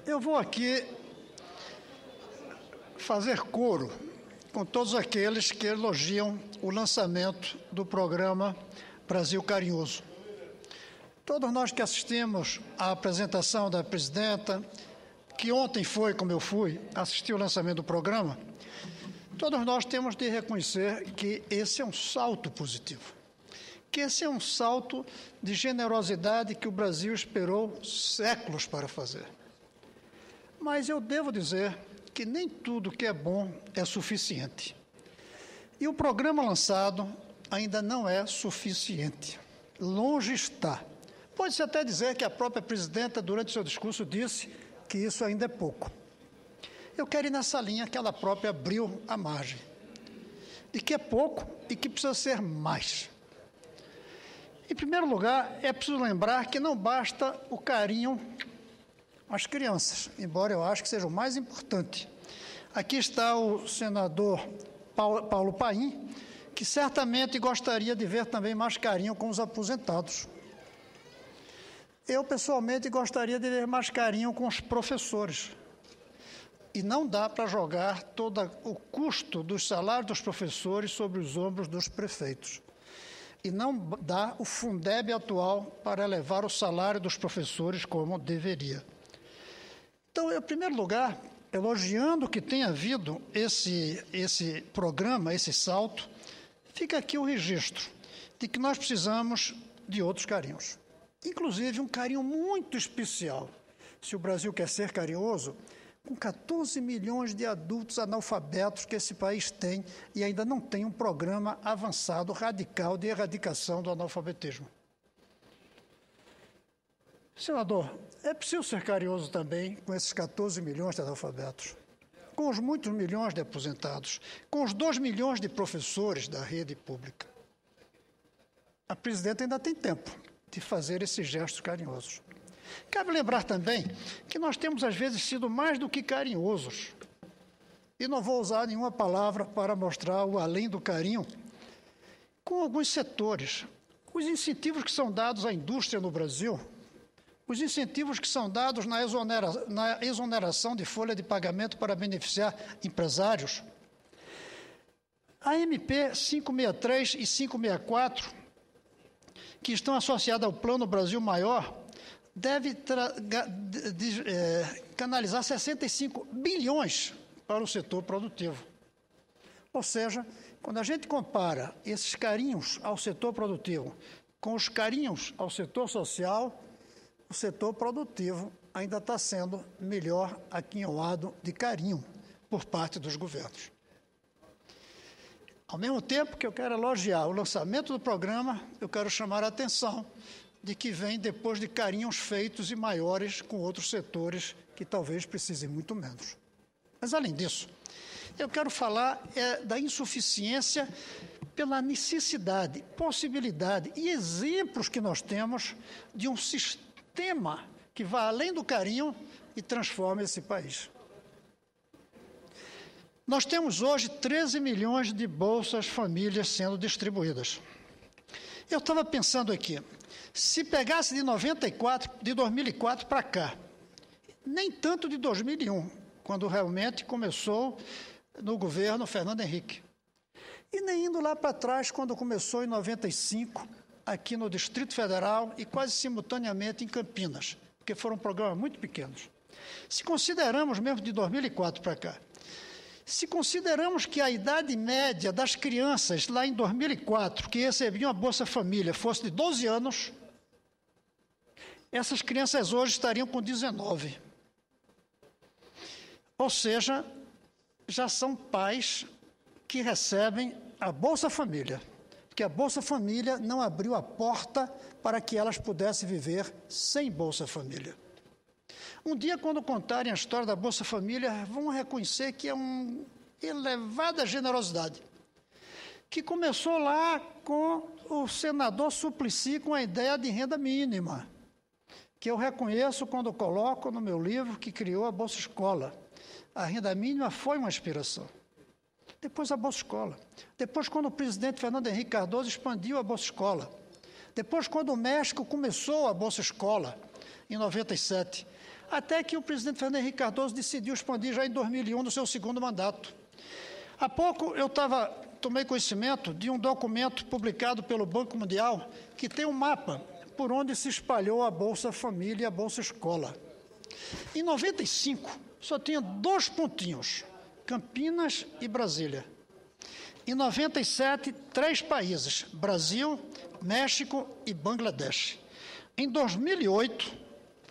Eu vou aqui fazer coro com todos aqueles que elogiam o lançamento do programa Brasil Carinhoso. Todos nós que assistimos à apresentação da presidenta, que ontem foi, como eu fui, assistir o lançamento do programa, todos nós temos de reconhecer que esse é um salto positivo, que esse é um salto de generosidade que o Brasil esperou séculos para fazer. Mas eu devo dizer que nem tudo que é bom é suficiente. E o programa lançado ainda não é suficiente. Longe está. Pode-se até dizer que a própria presidenta, durante seu discurso, disse que isso ainda é pouco. Eu quero ir nessa linha que ela própria abriu a margem, de que é pouco e que precisa ser mais. Em primeiro lugar, é preciso lembrar que não basta o carinho às crianças, embora eu acho que seja o mais importante. Aqui está o senador Paulo Paim, que certamente gostaria de ver também mais carinho com os aposentados. Eu, pessoalmente, gostaria de ver mais carinho com os professores. E não dá para jogar todo o custo dos salários dos professores sobre os ombros dos prefeitos. E não dá o Fundeb atual para elevar o salário dos professores como deveria. Então, em primeiro lugar, elogiando que tenha havido esse programa, esse salto, fica aqui o registro de que nós precisamos de outros carinhos. Inclusive, um carinho muito especial, se o Brasil quer ser carinhoso, com 14 milhões de adultos analfabetos que esse país tem e ainda não tem um programa avançado, radical, de erradicação do analfabetismo. Senador, é preciso ser carinhoso também com esses 14 milhões de analfabetos, com os muitos milhões de aposentados, com os 2 milhões de professores da rede pública. A presidenta ainda tem tempo de fazer esses gestos carinhosos. Cabe lembrar também que nós temos, às vezes, sido mais do que carinhosos. E não vou usar nenhuma palavra para mostrar o além do carinho com alguns setores. Os incentivos que são dados à indústria no Brasil, os incentivos que são dados na exoneração de folha de pagamento para beneficiar empresários. A MP 563 e 564, que estão associadas ao Plano Brasil Maior, deve canalizar 65 bilhões para o setor produtivo. Ou seja, quando a gente compara esses carinhos ao setor produtivo com os carinhos ao setor social, o setor produtivo ainda está sendo melhor aquinhoado de carinho por parte dos governos. Ao mesmo tempo que eu quero elogiar o lançamento do programa, eu quero chamar a atenção de que vem depois de carinhos feitos e maiores com outros setores que talvez precisem muito menos. Mas, além disso, eu quero falar da insuficiência pela necessidade, possibilidade e exemplos que nós temos de um sistema que vá além do carinho e transforme esse país. Nós temos hoje 13 milhões de bolsas famílias sendo distribuídas. Eu estava pensando aqui, se pegasse de 2004 para cá, nem tanto de 2001, quando realmente começou no governo Fernando Henrique, e nem indo lá para trás, quando começou em 95, aqui no Distrito Federal e quase simultaneamente em Campinas, porque foram programas muito pequenos. Se consideramos mesmo de 2004 para cá, se consideramos que a idade média das crianças lá em 2004, que recebiam a Bolsa Família, fosse de 12 anos, essas crianças hoje estariam com 19. Ou seja, já são pais que recebem a Bolsa Família, porque a Bolsa Família não abriu a porta para que elas pudessem viver sem Bolsa Família. Um dia, quando contarem a história da Bolsa Família, vão reconhecer que é uma elevada generosidade, que começou lá com o senador Suplicy com a ideia de renda mínima, que eu reconheço quando coloco no meu livro que criou a Bolsa Escola. A renda mínima foi uma inspiração. Depois a Bolsa Escola. Depois, quando o presidente Fernando Henrique Cardoso expandiu a Bolsa Escola. Depois, quando o México começou a Bolsa Escola, em 97. até que o presidente Fernando Henrique Cardoso decidiu expandir já em 2001, no seu segundo mandato. Há pouco eu tomei conhecimento de um documento publicado pelo Banco Mundial que tem um mapa por onde se espalhou a Bolsa Família e a Bolsa Escola. Em 95, só tinha 2 pontinhos, Campinas e Brasília. Em 97, 3 países, Brasil, México e Bangladesh. Em 2008,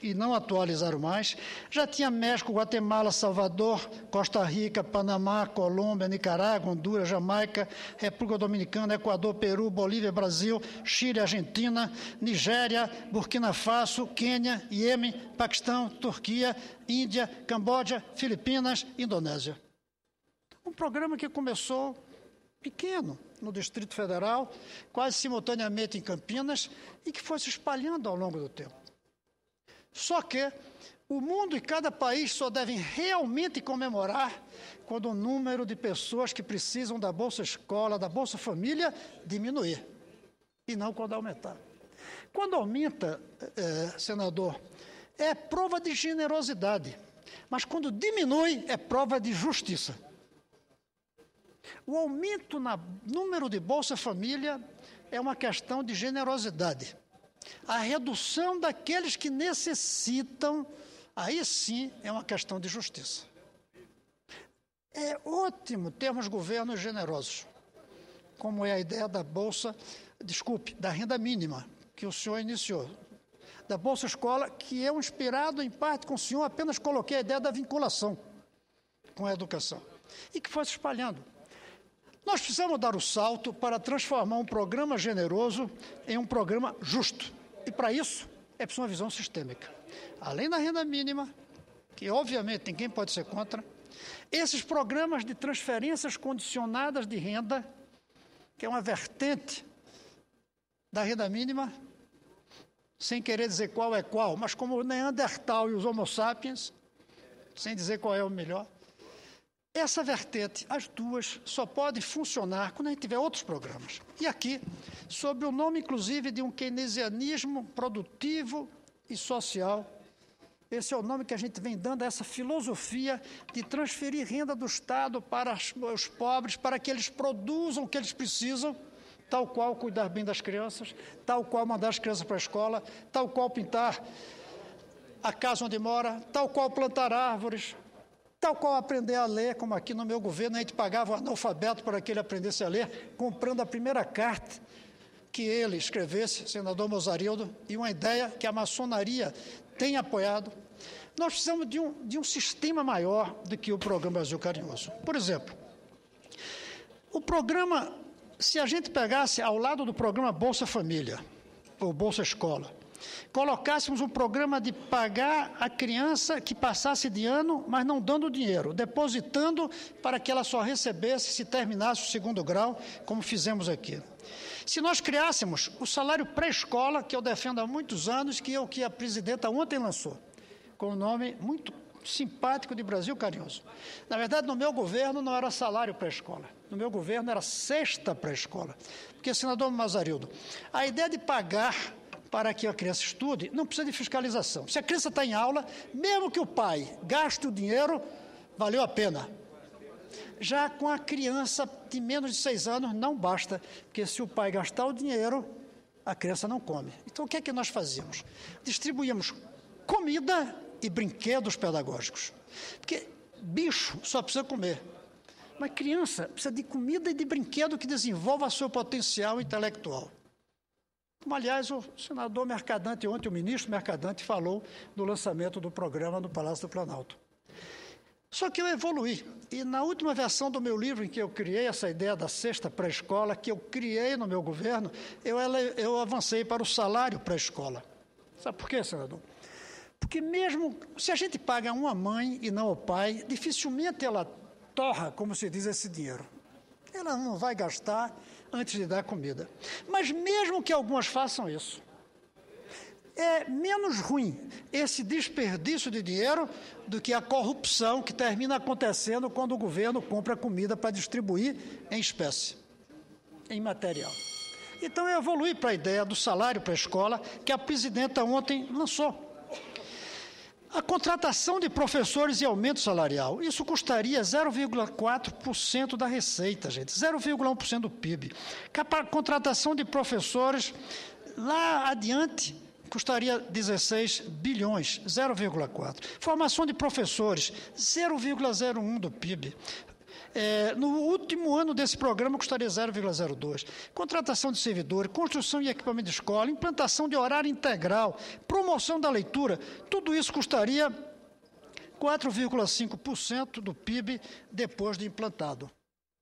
e não atualizaram mais, já tinha México, Guatemala, Salvador, Costa Rica, Panamá, Colômbia, Nicarágua, Honduras, Jamaica, República Dominicana, Equador, Peru, Bolívia, Brasil, Chile, Argentina, Nigéria, Burkina Faso, Quênia, Iêmen, Paquistão, Turquia, Índia, Camboja, Filipinas, Indonésia. Um programa que começou pequeno no Distrito Federal, quase simultaneamente em Campinas, e que foi se espalhando ao longo do tempo. Só que o mundo e cada país só devem realmente comemorar quando o número de pessoas que precisam da Bolsa Escola, da Bolsa Família, diminuir, e não quando aumentar. Quando aumenta, senador, é prova de generosidade, mas quando diminui, é prova de justiça. O aumento no número de Bolsa Família é uma questão de generosidade. A redução daqueles que necessitam, aí sim é uma questão de justiça. É ótimo termos governos generosos, como é a ideia da da renda mínima, que o senhor iniciou, da Bolsa Escola, que eu, inspirado em parte com o senhor, apenas coloquei a ideia da vinculação com a educação, e que foi se espalhando. Nós precisamos dar o salto para transformar um programa generoso em um programa justo. E, para isso, é preciso uma visão sistêmica. Além da renda mínima, que, obviamente, ninguém pode ser contra, esses programas de transferências condicionadas de renda, que é uma vertente da renda mínima, sem querer dizer qual é qual, mas como o Neandertal e os Homo sapiens, sem dizer qual é o melhor, essa vertente, as duas, só podem funcionar quando a gente tiver outros programas. E aqui, sob o nome, inclusive, de um keynesianismo produtivo e social, esse é o nome que a gente vem dando a essa filosofia de transferir renda do Estado para os pobres, para que eles produzam o que eles precisam, tal qual cuidar bem das crianças, tal qual mandar as crianças para a escola, tal qual pintar a casa onde mora, tal qual plantar árvores, tal qual aprender a ler, como aqui no meu governo, a gente pagava um analfabeto para que ele aprendesse a ler, comprando a primeira carta que ele escrevesse, senador Mozarildo, e uma ideia que a maçonaria tem apoiado. Nós precisamos de um sistema maior do que o Programa Brasil Carinhoso. Por exemplo, o programa, se a gente pegasse ao lado do programa Bolsa Família, ou Bolsa Escola, colocássemos um programa de pagar a criança que passasse de ano, mas não dando dinheiro, depositando para que ela só recebesse se terminasse o 2º grau, como fizemos aqui. Se nós criássemos o salário pré-escola, que eu defendo há muitos anos, que a presidenta ontem lançou, com o nome muito simpático de Brasil Carinhoso. Na verdade, no meu governo não era salário pré-escola, no meu governo era cesta pré-escola. Porque, senador Mozarildo, a ideia de pagar para que a criança estude, não precisa de fiscalização. Se a criança está em aula, mesmo que o pai gaste o dinheiro, valeu a pena. Já com a criança de menos de 6 anos, não basta, porque se o pai gastar o dinheiro, a criança não come. Então, o que é que nós fazíamos? Distribuíamos comida e brinquedos pedagógicos. Porque bicho só precisa comer. Mas criança precisa de comida e de brinquedo que desenvolva seu potencial intelectual. Como, aliás, o senador Mercadante, ontem o ministro Mercadante falou do lançamento do programa no Palácio do Planalto. Só que eu evoluí, e na última versão do meu livro, em que eu criei essa ideia da cesta pré-escola, que eu criei no meu governo, eu avancei para o salário pré-escola. Sabe por quê, senador? Porque mesmo se a gente paga uma mãe e não o pai, dificilmente ela torra, como se diz, esse dinheiro. Ela não vai gastar antes de dar comida. Mas mesmo que algumas façam isso, é menos ruim esse desperdício de dinheiro do que a corrupção que termina acontecendo quando o governo compra comida para distribuir em espécie, em material. Então, eu evoluí para a ideia do salário para a escola, que a presidenta ontem lançou. A contratação de professores e aumento salarial, isso custaria 0,4% da receita, gente, 0,1% do PIB. A contratação de professores, lá adiante, custaria 16 bilhões, 0,4%. Formação de professores, 0,01% do PIB. No último ano desse programa, custaria 0,02%. Contratação de servidores, construção e equipamento de escola, implantação de horário integral, promoção da leitura, tudo isso custaria 4,5% do PIB depois de implantado.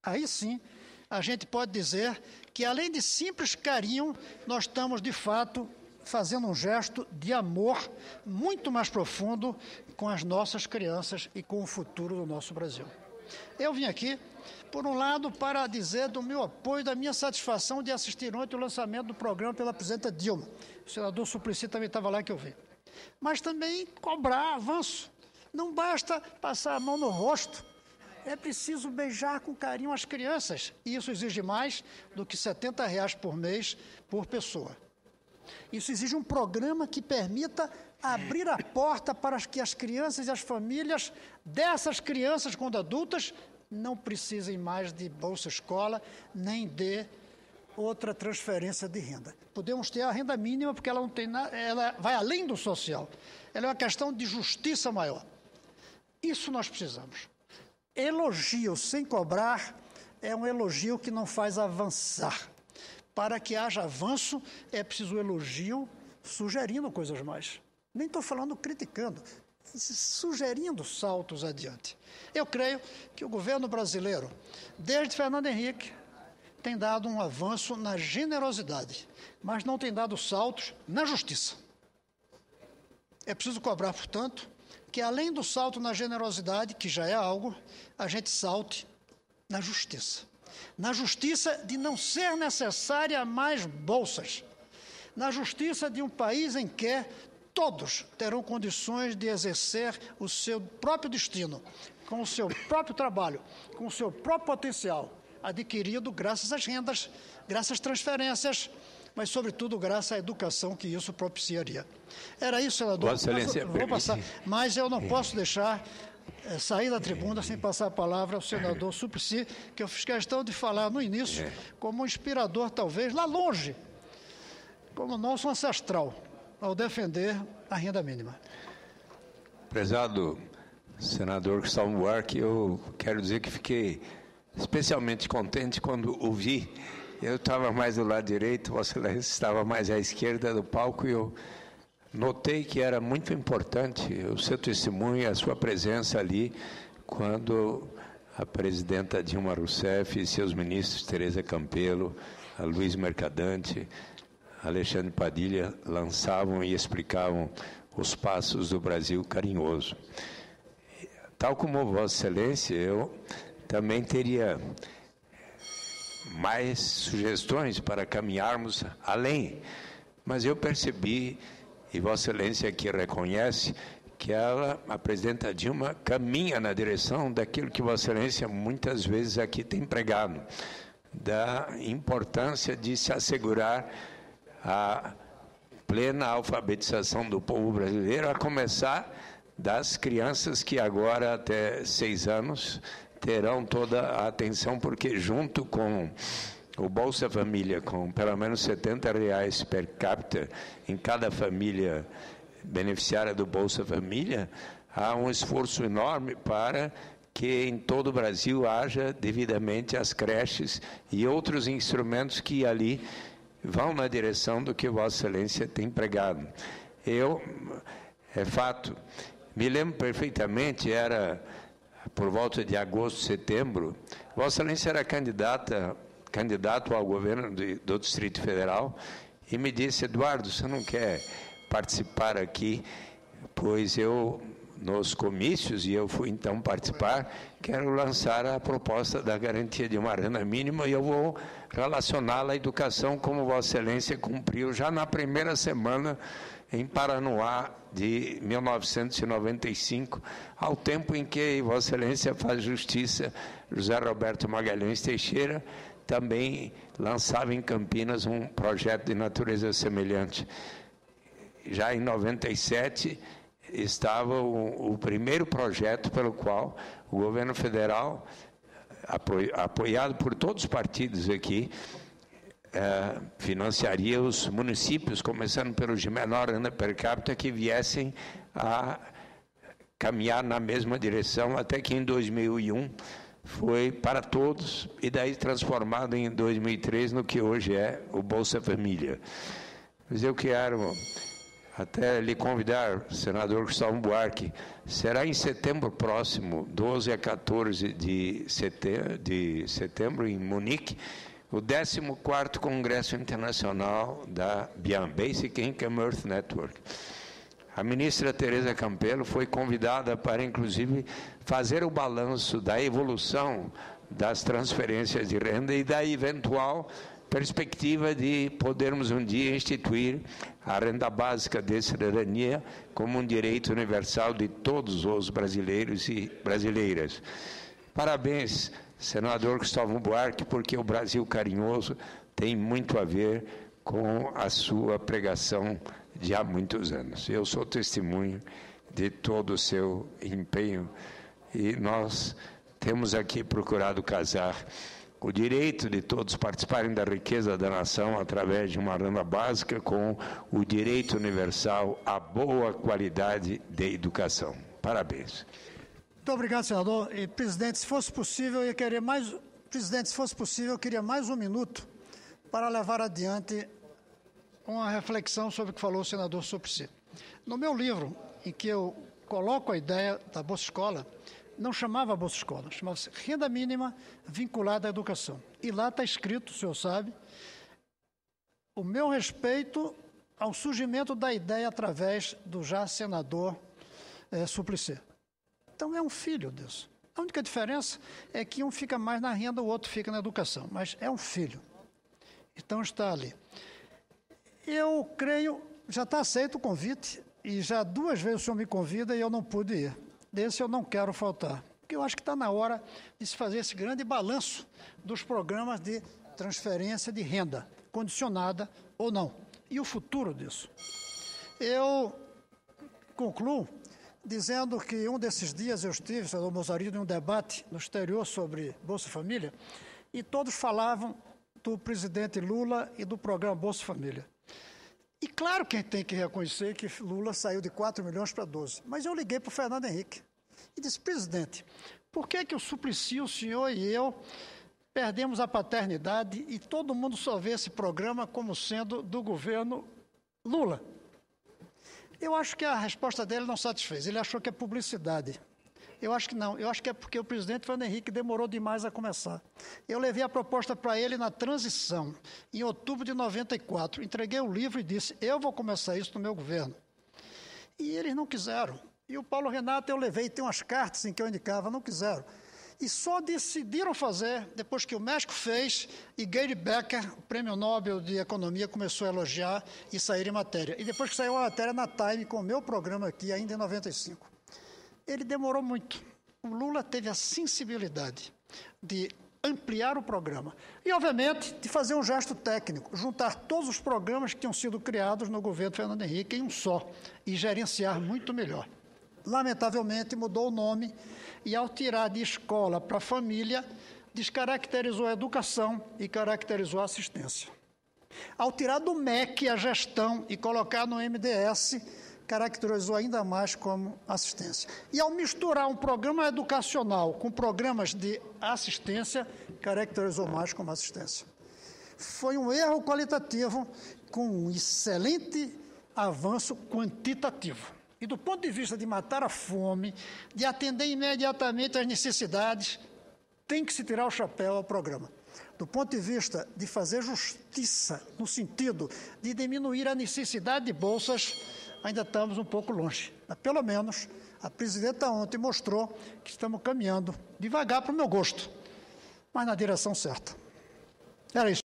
Aí sim, a gente pode dizer que, além de simples carinho, nós estamos, de fato, fazendo um gesto de amor muito mais profundo com as nossas crianças e com o futuro do nosso Brasil. Eu vim aqui, por um lado, para dizer do meu apoio, da minha satisfação de assistir ontem o lançamento do programa pela presidenta Dilma. O senador Suplicy também estava lá que eu vi. Mas também cobrar avanço. Não basta passar a mão no rosto. É preciso beijar com carinho as crianças. E isso exige mais do que R$ 70 por mês por pessoa. Isso exige um programa que permita abrir a porta para que as crianças e as famílias dessas crianças, quando adultas, não precisem mais de Bolsa Escola, nem de outra transferência de renda. Podemos ter a renda mínima, porque ela não tem nada, ela vai além do social. Ela é uma questão de justiça maior. Isso nós precisamos. Elogio sem cobrar é um elogio que não faz avançar. Para que haja avanço, é preciso elogio sugerindo coisas mais. Nem estou falando criticando, sugerindo saltos adiante. Eu creio que o governo brasileiro, desde Fernando Henrique, tem dado um avanço na generosidade, mas não tem dado saltos na justiça. É preciso cobrar, portanto, que além do salto na generosidade, que já é algo, a gente salte na justiça. Na justiça de não ser necessária mais bolsas. Na justiça de um país em que todos terão condições de exercer o seu próprio destino, com o seu próprio trabalho, com o seu próprio potencial, adquirido graças às rendas, graças às transferências, mas, sobretudo, graças à educação que isso propiciaria. Era isso, senador. Vossa Excelência, vou passar, mas eu não posso deixar sair da tribuna sem passar a palavra ao senador Suplicy, que eu fiz questão de falar no início como um inspirador, talvez, lá longe, como nosso ancestral, ao defender a renda mínima. Prezado senador Gustavo Buarque, eu quero dizer que fiquei especialmente contente quando ouvi. Eu estava mais do lado direito, Vossa Excelência estava mais à esquerda do palco e eu notei que era muito importante o seu testemunho e a sua presença ali quando a presidenta Dilma Rousseff e seus ministros Tereza Campelo, a Luiz Mercadante, Alexandre Padilha lançavam e explicavam os passos do Brasil carinhoso. Tal como Vossa Excelência, eu também teria mais sugestões para caminharmos além, mas eu percebi, e Vossa Excelência aqui reconhece, que a presidenta Dilma, caminha na direção daquilo que Vossa Excelência muitas vezes aqui tem pregado, da importância de se assegurar a plena alfabetização do povo brasileiro, a começar das crianças que agora até 6 anos terão toda a atenção, porque junto com o Bolsa Família, com pelo menos R$ 70 per capita em cada família beneficiária do Bolsa Família, há um esforço enorme para que em todo o Brasil haja devidamente as creches e outros instrumentos que ali vão na direção do que Vossa Excelência tem pregado. É fato, me lembro perfeitamente, era por volta de agosto, setembro, Vossa Excelência era candidato ao governo do Distrito Federal e me disse: Eduardo, você não quer participar aqui? Pois eu, nos comícios, e eu fui então participar, quero lançar a proposta da garantia de uma renda mínima e eu vou relacioná-la à educação, como Vossa Excelência cumpriu já na primeira semana em Paranoá de 1995, ao tempo em que Vossa Excelência faz justiça, José Roberto Magalhães Teixeira também lançava em Campinas um projeto de natureza semelhante. Já em 97, estava o primeiro projeto pelo qual o governo federal, apoiado por todos os partidos aqui, financiaria os municípios, começando pelos de menor renda per capita, que viessem a caminhar na mesma direção, até que em 2001 foi para todos, e daí transformado em 2003 no que hoje é o Bolsa Família. Mas eu quero até lhe convidar, senador Gustavo Buarque, será em setembro próximo, 12 a 14 de setembro, em Munique, o 14º Congresso Internacional da BIAN, Basic Income Earth Network. A ministra Tereza Campelo foi convidada para, inclusive, fazer o balanço da evolução das transferências de renda e da eventual perspectiva de podermos um dia instituir a renda básica de cidadania como um direito universal de todos os brasileiros e brasileiras. Parabéns, senador Gustavo Buarque, porque o Brasil Carinhoso tem muito a ver com a sua pregação de há muitos anos. Eu sou testemunho de todo o seu empenho e nós temos aqui procurado casar o direito de todos participarem da riqueza da nação através de uma renda básica com o direito universal à boa qualidade de educação. Parabéns. Muito obrigado, senador. E, presidente, se fosse possível, eu queria mais... Presidente, se fosse possível, eu queria mais um minuto para levar adiante uma reflexão sobre o que falou o senador Suplicy. No meu livro, em que eu coloco a ideia da Bolsa Escola, não chamava Bolsa Escola, chamava-se Renda Mínima Vinculada à Educação. E lá está escrito, o senhor sabe, o meu respeito ao surgimento da ideia através do já senador Suplicy. Então, é um filho disso. A única diferença é que um fica mais na renda, o outro fica na educação, mas é um filho. Então, está ali. Eu creio, já está aceito o convite, e já 2 vezes o senhor me convida e eu não pude ir. Desse eu não quero faltar, porque eu acho que está na hora de se fazer esse grande balanço dos programas de transferência de renda, condicionada ou não, e o futuro disso. Eu concluo dizendo que um desses dias eu estive, senador Mozarino, em um debate no exterior sobre Bolsa Família, e todos falavam do presidente Lula e do programa Bolsa Família. E claro que a gente tem que reconhecer que Lula saiu de 4 milhões para 12. Mas eu liguei para o Fernando Henrique e disse, presidente, por que o Suplicy, o senhor e eu perdemos a paternidade e todo mundo só vê esse programa como sendo do governo Lula? Eu acho que a resposta dele não satisfez. Ele achou que é publicidade. Eu acho que não. Eu acho que é porque o presidente Fernando Henrique demorou demais a começar. Eu levei a proposta para ele na transição, em outubro de 94. Entreguei o livro e disse, eu vou começar isso no meu governo. E eles não quiseram. E o Paulo Renato eu levei, tem umas cartas em que eu indicava, não quiseram. E só decidiram fazer depois que o México fez e Gary Becker, o prêmio Nobel de Economia, começou a elogiar e sair em matéria. E depois que saiu a matéria na Time, com o meu programa aqui, ainda em 95. Ele demorou muito. O Lula teve a sensibilidade de ampliar o programa e, obviamente, de fazer um gesto técnico, juntar todos os programas que tinham sido criados no governo Fernando Henrique em um só e gerenciar muito melhor. Lamentavelmente, mudou o nome e, ao tirar de escola para família, descaracterizou a educação e caracterizou a assistência. Ao tirar do MEC a gestão e colocar no MDS, caracterizou ainda mais como assistência. E ao misturar um programa educacional com programas de assistência, caracterizou mais como assistência. Foi um erro qualitativo com um excelente avanço quantitativo. E do ponto de vista de matar a fome, de atender imediatamente às necessidades, tem que se tirar o chapéu ao programa. Do ponto de vista de fazer justiça, no sentido de diminuir a necessidade de bolsas, ainda estamos um pouco longe. Mas, pelo menos, a presidenta ontem mostrou que estamos caminhando devagar para o meu gosto, mas na direção certa. Era isso.